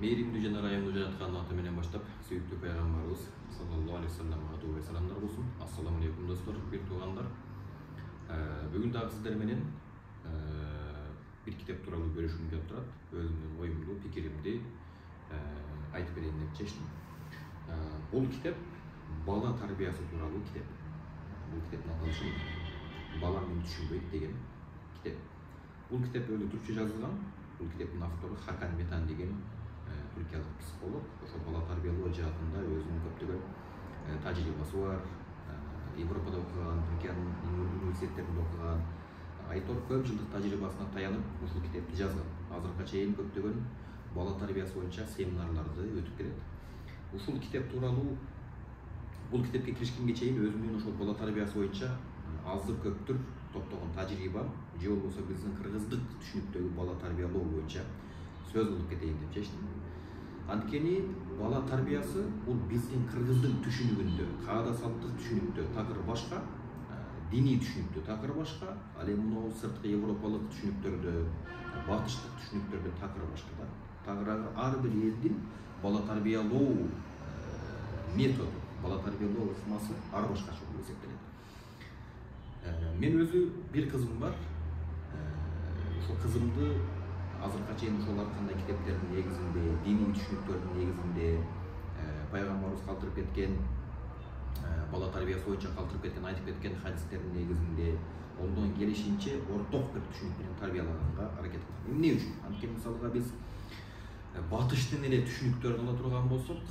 Meyrimli жана райымдуу жараткан аты менен баштап, сүйүктүү пайгамбарыбыз саллаллаху алейхи вассаламга дуу саламдар болсун. Ассаламу алейкум достор, бир туугандар. Бүгүн дагы сиздер менен бир китеп тууралуу бөлүшкүм келип турат. Өзүмдүн оюмду, пикиримди айтып берейин деп чечтим. Бул китеп бала тарбиясы тууралуу китеп. Бул китептин аталышы бала мени түшүнбөйт деген китеп. Бул китеп өлү түркчө жазылган. Бул китептин автору Хакан Метан деген түркиялык психолог. Ошо бала тарбиялоо жаатында өзүнүн көптөгөн тажрыйбасы бар. Европада окуган, Түркиянын университеттеринде окуган. Айтор көп жылдык тажрыйбасына таянып ушул китепти жазган. Азыркыга чейин көптөгөн бала тарбиясы боюнча семинарларды өтүп келет. Ушул китеп тууралуу бул китепке киришкенге чейин өзүмдүн ошол бала тарбиясы боюнча азыр көптүр топтогон тажрыйбам же болбосо биздин кыргыздык түшүнүктөгү бала тарбиялоо боюнча сөз кылып кетейин деп чечтим. Анткени бала тарбиясы бул биздин кыргыздын түшүнүгүндө, каада салттык түшүнүктө такыр башка, диний түшүнүктө такыр башка, ал эми мына сырткы европалык түшүнүктөрдө, батыштык түшүнүктөрдө такыр башка да. Такыр ар бир элдин бала тарбиялоо методу, бала тарбиялоо ыкмасы ар башкача болуп эсептелет. Мен өзү бир кызым бар. Ошол кызымды азыркыга чейин ошолор кандай китептердин негизинде, диний түшүнүктөрдүн негизинде, пайгамбарыбыз калтырып кеткен бала тарбиясы боюнча калтырып кеткен, айтып кеткен хадистердин негизинде ондон келишинче орток бир түшүнүк менен тарбиялаганга аракет кылам. Эмне үчүн? Анткени мисалга биз батыштын эле түшүнүктөрүн ала турган болсок,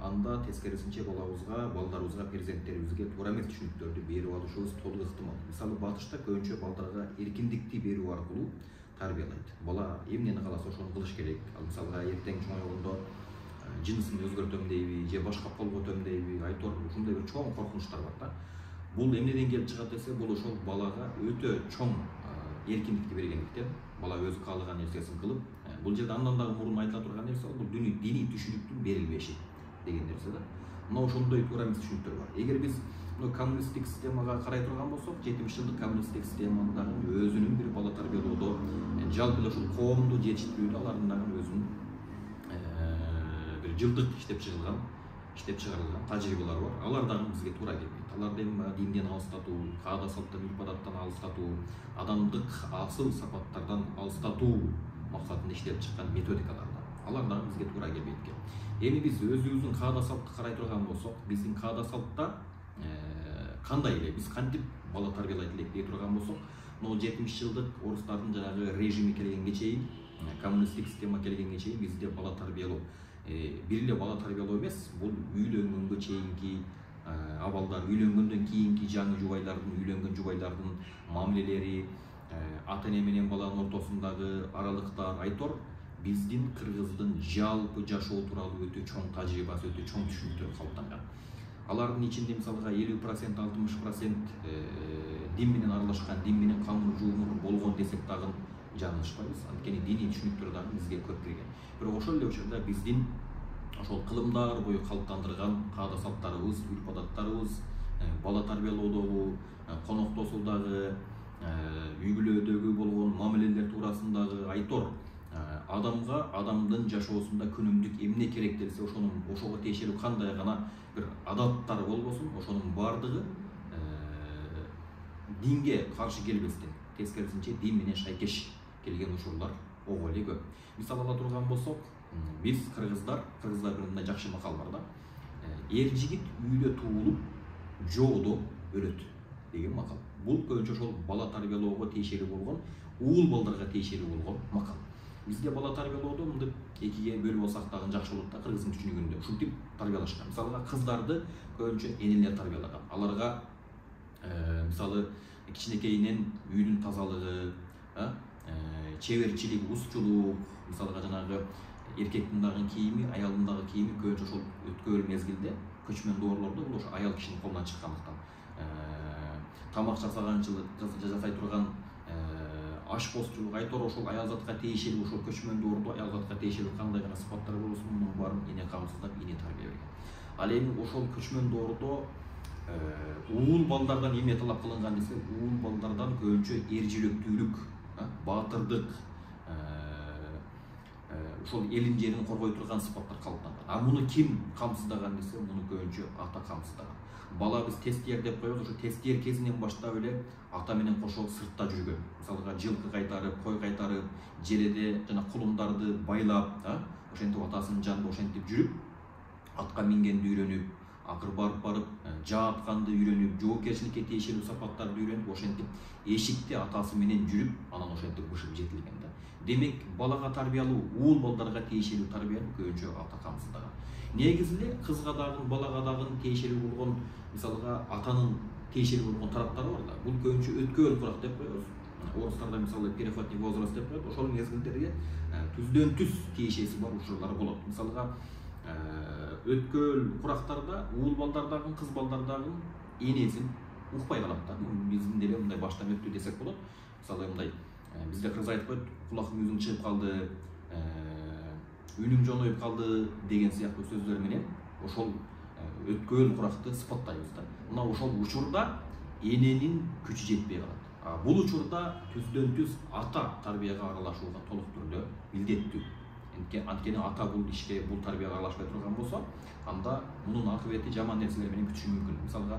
анда тескерисинче балдарыбызга, перзенттерибизге туура эмес түшүнүктөрдү берип алышыбыз толук ыктымал. Мисалы батышта көбүнчө балдарга эркиндикти берүү аркылуу тарбиялайт. Бала эмнени кааласа ошону кылыш керек. Ал мисалга эртең чоңойгондо жынысын өзгөртөм дейби, же башка колго өтөм дейби, айтор ушундай бир чоң коркунучтар бар да. Бул эмнеден келип чыгат десе, бул ошол балага өтө чоң эркиндикти бергендиктен, бала өзү каалаган нерсесин кылып, бул жерде андан дагы мурун айтыла турган нерсе бул диний түшүнүктүн берилбеши деген нерсе да. Мына ошондой туура эмес түшүнүктөр бар. Эгер биз коммунисттик системага карай турган болсок, 70-жылдык коммунисттик системанын дагы өзүнүн бир бала тарбиялоодо, жалпы эле ушул коомду жетиштирүүдө алардын дагы өзүнүн бир жылдык иштеп чыгарылган тажрыйбалары бар. Алар дагы бизге туура келбейт. Аларды эми динден алыстатуу, каада салттан, үрп адаттан алыстатуу, адамдык асыл сапаттардан алыстатуу максатында иштеп чыккан методикалар да. Алар дагы бизге туура келбейт экен. Эми биз өзүбүздүн каада салтты карай турган болсок, биздин каада салтта кандай эле биз кантип бала тарбиялайт элек дей турган болсок, могу 70-жылдык орустардын жанагы режими келгенге чейин, коммунисттик система келгенге чейин бизде бала тарбиялоо бир эле бала тарбиялоо эмес, бул үйлөнгөнгө чейинки абалдар, үйлөнгөндөн кийинки жаңы жубайлардын, үйлөнгөн жубайлардын мамилелери, ата эне менен баланын ортосундагы аралыктар, айтор биздин кыргыздын жалпы жашоо тууралуу өтө чоң тажрыйбасы, өтө чоң түшүнүктөр калыптанган. Алардын ичинде мисалга 50%, 60% дин менен аралашкан, дин менен камыр жуумур болгон десек дагы жаңылышпайбыз. Анткени диний түшүнүктөр дагы бизге көп кирген. Бирок ошол эле учурда биздин ошол кылымдар бою калыптандырган каада салттарыбыз, үрп адаттарыбыз, бала тарбиялоодогу, коноктосуудагы, үй бүлөдөгү болгон мамилелер туурасындагы айтор адамга, адамдын жашоосунда күнүмдүк эмне керек делсе, ошого тиешелүү кандай гана бир адаттар болбосун, ошонун баардыгы динге каршы келбестен, тескерисинче дин менен шайкеш келген учурлар ого эле көп. Мисал ала турган болсок, биз кыргыздар мындай жакшы макал бар да. Эр жигит үйдө туулуп, жоодо өлөт деген макал. Бул көбүнчө ошол бала тарбиялоого тиешелүү болгон, уул балдарга тиешелүү болгон макал. Бизде бала тарбиялоодо мындай экиге бөлүп алсак дагы жакшы болот да, кыргыздын түшүнүгүндө. Ушинтип тарбиялашкан. Мисалга кыздарды көбүнчө энелер тарбиялаган. Аларга мисалы кичинекейинен үйдүн тазалыгы, чеберчилик, узчулук, мисалга жанагы эркектин дагы кийими, аялдын дагы кийими көбүнчө ошол өткөл мезгилде көчмөн доорлордо бул ошо аял кишинин колунан чыккандыктан тамак жасай турган ашпозчулук, айтор ошол аял затка тиешелүү, ошол көчмөн доордо аял затка тиешелүү кандай гана сыпаттар болбосун, мунун баарын эне камсыздап, эне тарбия берген. Ал эми ошол көчмөн доордо уул балдардан эмне талап кылынган десе, уул балдардан көбүнчө эр жүрөктүүлүк, баатырдык, ошол элин жерин коргой турган сыпаттар калыптанган. А муну ким камсыздаган десе, муну көбүнчө ата камсыздаган. Бала биз тестиер деп коебуз, ошо тестиер кезинен баштап эле ата менен кошо сыртта жүргөн. Мисалга жылкы кайтарып, кой кайтарып, желеде жана кулундарды байлап, ошентип атасынын жанында ошентип жүрүп, атка мингенди үйрөнүп, акыр барып жаа атканды үйрөнүп, жоопкерчиликке тиешелүү сапаттарды үйрөнүп, ошентип эшикте атасы менен жүрүп, анан ошентип бышып жетилген да. Демек, балага тарбиялуу, уул балдарга тиешелүү тарбияны көбүнчө ата камсыздаган. Негизи эле кызга дагы, балага дагы тиешелүү болгон, мисалга атанын тиешелүү болгон тараптары бар да. Бул көбүнчө өткөл курак деп коебуз. Орустарда мисалы переходный возраст деп коет, ошол мезгилдерге түздөн түз тиешеси бар учурлар болот. Мисалга өткөл курактарда уул балдар дагы, кыз балдар дагы энесин укпай калат да. Биздин деле мындай баштан өттү десек болот. Мисалы мындай бизде кыргыз айтып коет, кулакым өзүң чыгып калды, үнүм жоноюп калды деген сыяктуу сөздөр менен ошол өткөл куракты сыпаттайбыз да. Мына ошол учурда эненин күчү жетпей калат. Бул учурда түздөн түз ата тарбияга аралашууга толук түрдө милдеттүү. Анткени ата бул ишке, бул тарбияга аралашпай турган болсо, анда мунун акыбети жаман нерселер менен күтүшү мүмкүн. Мисалга,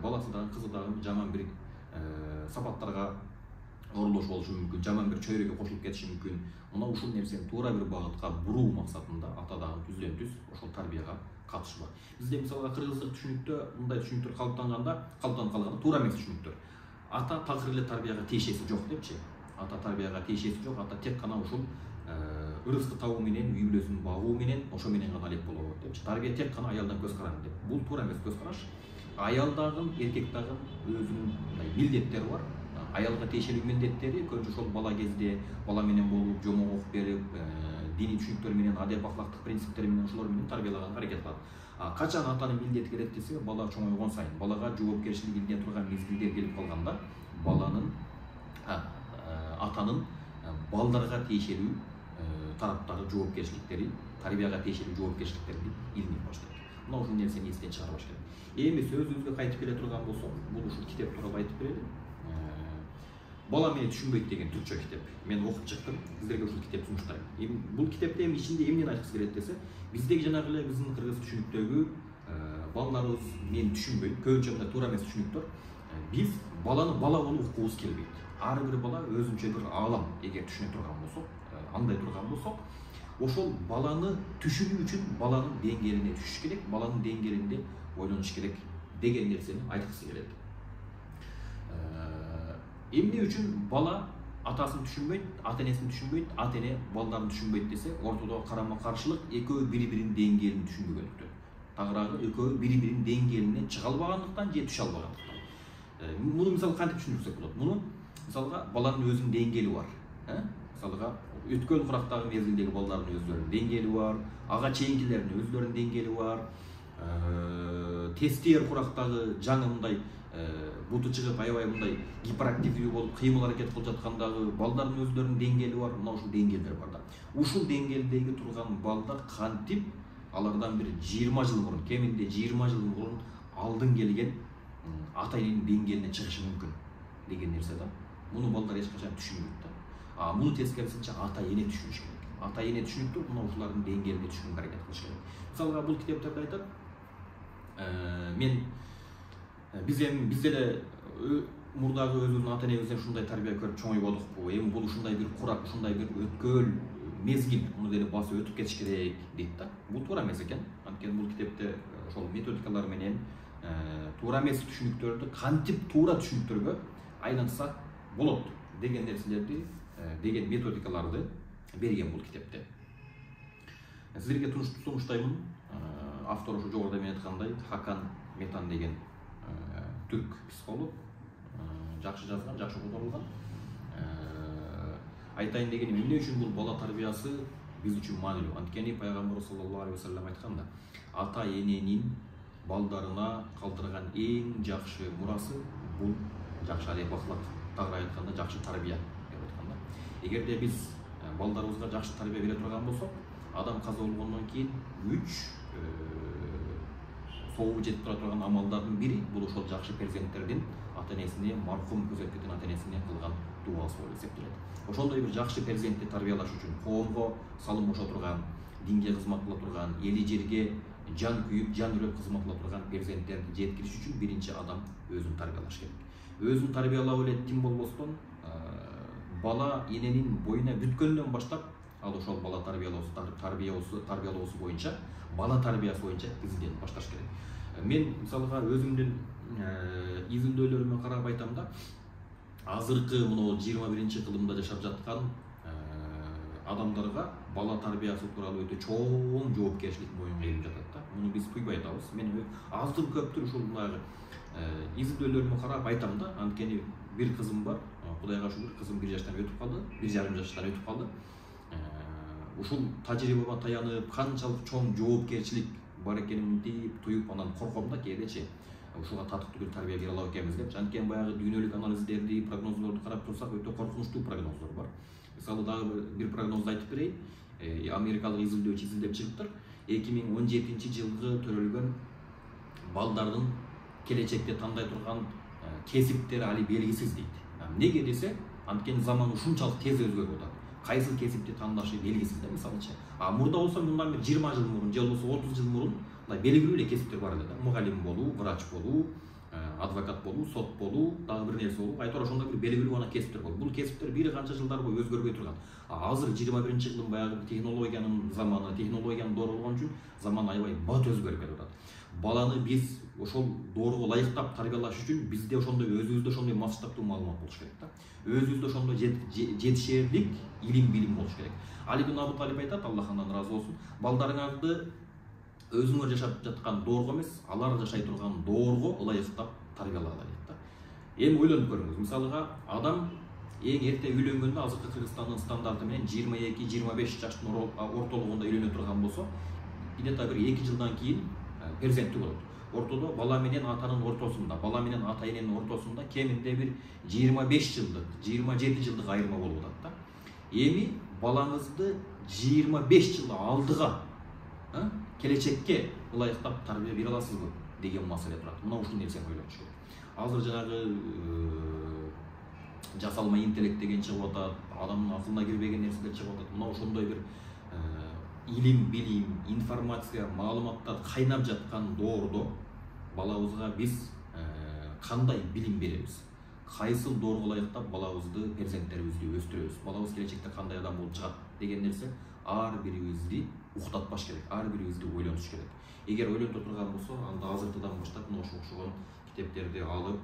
баласы дагы, кызы дагы жаман бир сапаттарга оролдош болушу мүмкүн, жаман бир чөйрөгө кошулуп кетиши мүмкүн. Мына ушул нерсени туура бир багытка буруу максатында ата дагы түздөн түз ошол тарбияга катышы бар. Бизде мисалга кыргыздык түшүнүктө мындай түшүнүктөр калыптанып калган туура эмес түшүнүктөр. Ата такыр эле тарбияга тиешеси жок депчи. Ата тарбияга тиешеси жок, ата тек гана ушул ырызкы табуу менен, үй бүлөсүн багуу менен, ошо менен гана алек болот депчи. Тарбия тек гана аялдан көз каранды деп. Бул туура эмес көз караш. Аял дагы, эркек дагы өзүнүн милдеттери бар. Аялга тиешелүү милдеттери көбүнчө ошол бала кезде бала менен болуп, жомок окуп берип, диний түшүнүктөр менен, адеп акылактык принциптери менен ошолор менен тарбиялаганга аракет кылат. Качан атанын милдети келет десе, бала чоңойгон сайын, балага жоопкерчилик илине турган мезгилдер келип калганда, атанын балдарга тиешелүү тараптары, жоопкерчиликтери, тарбияга тиешелүү жоопкерчиликтерди илине баштайт. Мына ушул нерсени эстен чыгарбаш керек. Эми сөзүбүзгө кайтып келе турган болсок, бул ушул китеп тууралуу айтып берели. Бала мени түшүнбөйт деген түркчө китеп. Мен окуп чыктым, сиздерге ушул китепти сунуштайм. Бул китепте эми ичинде эмнени айткысы келет десе, биздеги жанагы эле биздин кыргыз түшүнүктөгү балдарыбыз мени түшүнбөйт, көбүнчө мындай туура эмес түшүнүктөр. Биз баланы бала болуп уккубуз келбейт. Ар бир бала өзүнчө бир аалам, эгер түшүнө турган болсок, андай турган болсок, ошол баланы түшүнүү үчүн баланын деңгээлине түшүш керек, баланын деңгээлинде ойлонуш керек деген нерсени айткысы келет. Эмне үчүн бала атасын түшүнбөйт, ата-энесин түшүнбөйт, ата-эне балдарын түшүнбөйт десе, ортодогу карама-каршылык экөө бири-биринин деңгээлин түшүнбөгөндүктөн. Тагыраагы экөө бири-биринин деңгээлине чыга албагандыктан же түшө албагандыктан. Муну мисалы кантип түшүндүрсөк болот? Муну мисалга баланын өзүнүн деңгээли бар. Мисалга өткөн курактагы мезгилдеги балдардын өздөрүнүн деңгээли бар, ага чейинкилердин өздөрүнүн деңгээли бар. Тестиер курактагы жаңы мындай буту чыгып аябай мындай гиперактивдүү болуп кыймыл аракет кылып жаткандагы балдардын өздөрүнүн деңгээли бар. Мына ушул деңгээлдер бар да. Ушул деңгээлдеги турган балдар кантип алардан бир 20 жыл мурун, кеминде 20 жыл мурун алдын келген ата-эненин деңгээлине чыгышы мүмкүн деген нерсе да. Муну балдар эч качан түшүнбөйт да. Муну тескерисинче ата-эне түшүнүш керек. Ата-эне түшүнүктүр, мына ушулардын деңгээлине түшүнүүгө аракет кылыш керек. Мисалга бул китептерде айтат, биз деле мурдагы өзүбүздүн ата-энебизден ушундай тарбия көрүп чоңойбодукпу. Эми бул ушундай бир курак, ушундай бир өткөл мезгил, муну деле басып өтүп кетиш керек дейт да. Бул туура эмес экен. Анткени бул китепте ошол методикалар менен туура эмес түшүнүктөрдү кантип туура түшүнүктөргө айлантсак болот деген нерселерди, деген методикаларды берген бул китепте. Сиздерге сунуштаймын. Автор ошо жогоруда мен айткандай Хакан Метан деген түрк психолог, жакшы жазган, жакшы которулган. Айтайын дегеним, эмне үчүн бул бала тарбиясы биз үчүн маанилүү? Анткени пайгамбар саллаллаху алейхи вассалам айтканда, ата-эненин балдарына калтырган эң жакшы мурасы бул жакшы адеп акылак, тагыраак айтканда жакшы тарбия деп айтканда. Эгерде биз балдарыбызга жакшы тарбия бере турган болсок, адам каза болгондон кийин 3 тобу жетип тура турган амалдардын бири бул ошол жакшы перзенттердин ата энесине, мархум көзөп кеткен ата энесине кылган дуасы болуп эсептелет. Ошондой бир жакшы перзентти тарбиялаш үчүн, коомго салым кошо турган, динге кызмат кыла турган, эли жерге жан күйүп, жан үрөп кызмат кыла турган перзенттерди жеткириш үчүн биринчи адам өзүн тарбиялаш керек. Өзүн тарбиялап эле тим болбостон, бала эненин боюна бүткөндөн баштап, ал ошол бала тарбиялоосу боюнча, бала тарбиясы боюнча изден башташ керек. Мен мисалга өзүмдүн изилдөөлөрүмө карап айтам да, азыркы мына 21 кылымда жашап жаткан адамдарга бала тарбиясы тууралуу өтө чоң жоопкерчилик моюнга илинип жатат да. Муну биз туйбай атабыз. Мен аздыр көптүр ушул изилдөөлөрүмө карап айтам да, анткени бир кызым бар, Кудайга шүгүр, кызым 1 жаштан өтүп калды, 1,5 жаштан өтүп калды. Ушул тажрыйбага таянып, канчалык чоң жоопкерчилик бар экенин туюп, анан корком да кээдечи. Ушуга татыктуу бир тарбия бере алат экенбиз деп. Анткени баягы дүйнөлүк анализдерди, прогнозлорду карап турсак, өтө коркунучтуу прогнозлор бар. Мисалы дагы бир прогнозду айтып берейин. Америкалык изилдөөчү изилдеп чыгыптыр. 2017 жылгы төрөлгөн балдардын келечекте тандай турган кесиптери али белгисиз дейт. Неге десе, анткени заман ушунчалык тез өзгөрүп атат. Кайсы кесипти тандашы белгисиз да, мисалычы. Мурда болсо мындан бир 20 жыл мурун, же болбосо 30 жыл мурун мындай белгилүү эле кесиптер бар эле да. Мугалим болуу, врач болуу, адвокат болуу, сот болуу, дагы бир нерсе болуу. Айтор ошондой бир белгилүү гана кесиптер болду. Бул кесиптер бир канча жылдар бою өзгөрбөй турган. Азыр 21 жылдын баягы технологиянын заманы, технологиянын доор болгон үчүн заман аябай бат өзгөрүп кетип атат. Баланы биз ошол доорго ылайыктап тарбиялаш үчүн бизде ошондой өзүбүздө ошондой масштабтуу маалымат болуш керек да. Өзүбүздө ошондой жетишерлик илим болуш керек. Али ибн Абу Талиб айтат, Аллах андан ыраазы болсун, балдарыңарды өзүңөр жашап жаткан доорго эмес, алар жашай турган доорго ылайыктап тарбиялагыла дейт да. Эми ойлонуп көрүңүз, мисалга адам эң эрте үйлөнгөндө, азыркы Кыргызстандын стандарты менен 22-25 жаштын ортолугунда үйлөнө турган болсо, где-то бир 2 жылдан кийин перзенти болот. Ортодо бала менен атанын ортосунда, бала менен ата эненин ортосунда кеминде бир 25 жылдык, 27 жылдык айырма болуп атат да. Эми балаңызды 25 жыл алдыга, келечекке ылайыктап тарбия бере аласызбы деген маселе турат. Мына ушул нерсени ойлонуш керек. Азыр жанагы жасалма интеллект деген чыгып атат, адамдын акылына кирбеген нерселер чыгып атат. Мына ошондой бир илим, билим, информация, маалыматтар кайнап жаткан доордо балабызга биз кандай билим беребиз? Кайсыл доорго ылайыктап балабызды, перзенттерибизди өстүрөбүз? Балабыз келечекте кандай адам болуп чыгат деген нерсе ар бирибизди уктатпаш керек, ар бирибизди ойлонуш керек. Эгер ойлонто турган болсо, анда азыркыдан баштап мына ошол окшогон китептерди алып,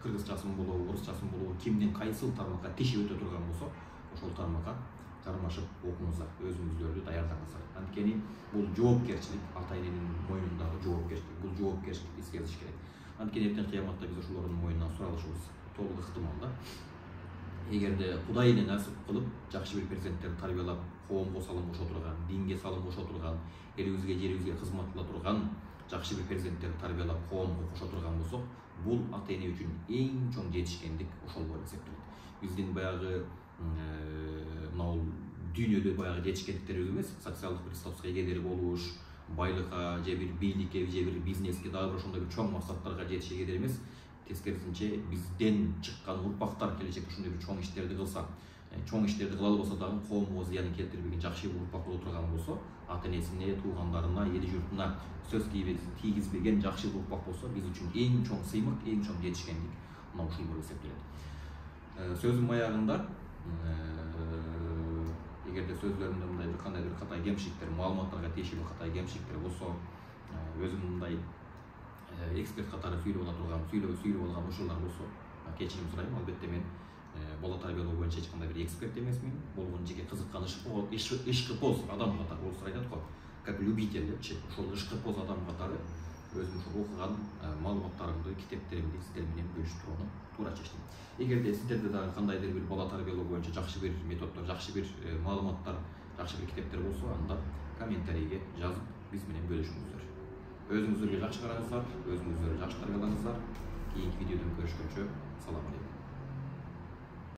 кыргызчасын болобу, орусчасын болобу, кимдин кайсыл тармакка тиши өтө турган болсо, ошол тармакка кармашып окуңуздар, өзүңүздөрдү даярдаңыздар. Анткени бул жоопкерчилик, ата эненин мойнундагы жоопкерчилик, бул жоопкерчиликти сезиш керек. Анткени эртең кыяматта биз ошолордун мойнунан суралышыбыз толук ыктымал да. Эгерде Кудай эле насип кылып, жакшы бир перзенттерди тарбиялап, коомго салым кошо турган, динге салым кошо турган, элибизге, жерибизге кызмат кыла турган жакшы бир перзенттерди тарбиялап, коомго кошо турган болсок, бул ата эне үчүн эң чоң жетишкендик ошол болуп эсептелет. Биздин баягы мына дүйнөдө баягы жетишкендиктерибиз эмес, социалдык бир статуска ээлер болуш, байлыкка же бир бийликке, же бир бизнеске, дагы бир ошондой бир чоң максаттарга жетиш ээлер эмес. Тескерисинче бизден чыккан урпактар келечекте ушундай бир чоң иштерди кылса, чоң иштерди кыла албаса дагы коомго зыянын келтирбеген жакшы бир урпак боло турган болсо, ата энесине, туугандарына, эли журтуна сөз тийгизбеген жакшы бир урпак болсо, биз үчүн эң чоң сыймык, эң чоң жетишкендик мына ушул болуп эсептелет. Сөзүм аягында эгерде сөзлөрүмдө мындай бир кандай бир катай кемшиликтер, маалыматтарга тиешелүү катай кемшиликтер болсо, өзүм мындай эксперт катары сүйлөп алган учурлар болсо, кечирим сурайм. Албетте мен бала тарбиялоо боюнча эч кандай бир эксперт эмесмин. Болгон жеке кызыккан ишкыпоз адам катары, орустар айтат го, как любитель депчи, ошол ишкыпоз адам катары өзүм ушул окуган маалыматтарымды, китептеримди сиздер менен бөлүшүп турууну туура чечтим. Эгерде сиздерде дагы кандайдыр бир бала тарбиялоо боюнча жакшы бир методдор, жакшы бир маалыматтар, жакшы бир китептер болсо, анда комментарийге жазып биз менен бөлүшүңүздөр. Өзүңүздөргө жакшы караңыздар, өзүңүздөрдү жакшы тарбиялаңыздар. Кийинки видеодон көрүшкөнчө салам алейкум.